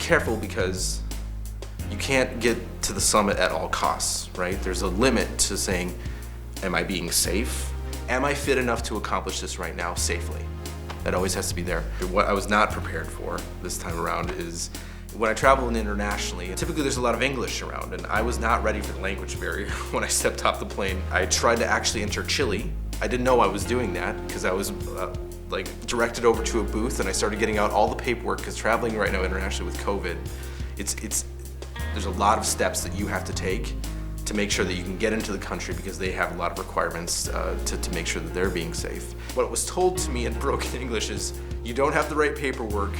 careful because you can't get to the summit at all costs, right? There's a limit to saying, am I being safe? Am I fit enough to accomplish this right now safely? That always has to be there. What I was not prepared for this time around is when I travel internationally, typically there's a lot of English around, and I was not ready for the language barrier when I stepped off the plane. I tried to actually enter Chile. I didn't know I was doing that because I was directed over to a booth, and I started getting out all the paperwork because traveling right now internationally with COVID, there's a lot of steps that you have to take to make sure that you can get into the country because they have a lot of requirements to make sure that they're being safe. What was told to me in broken English is, you don't have the right paperwork,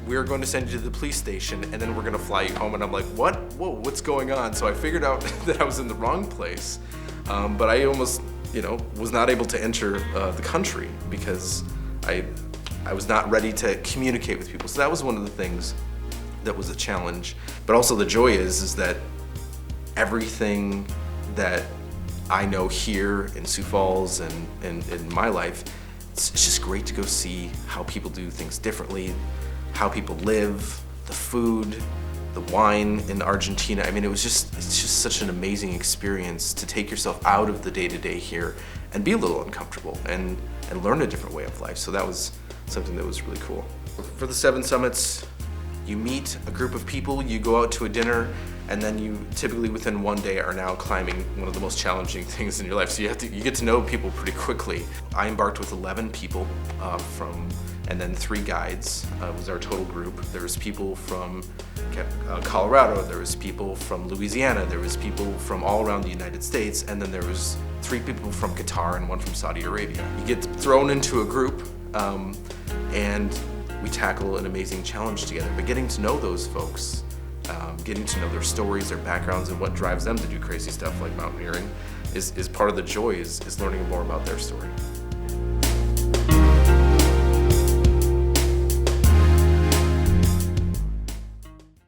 we're going to send you to the police station and then we're going to fly you home. And I'm like, what? Whoa, what's going on? So I figured out that I was in the wrong place, but I almost was not able to enter the country because I was not ready to communicate with people. So that was one of the things that was a challenge. But also the joy is that everything that I know here in Sioux Falls and in my life, it's just great to go see how people do things differently, how people live, the food, the wine in Argentina. I mean, it's just such an amazing experience to take yourself out of the day-to-day here and be a little uncomfortable and learn a different way of life. So that was something that was really cool. For the 7 summits, you meet a group of people, you go out to a dinner, and then you typically within one day are now climbing one of the most challenging things in your life. So you get to know people pretty quickly. I embarked with 11 people and then 3 guides was our total group. There was people from Colorado, there was people from Louisiana, there was people from all around the United States, and then there was 3 people from Qatar and 1 from Saudi Arabia. You get thrown into a group and we tackle an amazing challenge together. But getting to know those folks, getting to know their stories, their backgrounds, and what drives them to do crazy stuff like mountaineering is part of the joy, is learning more about their story.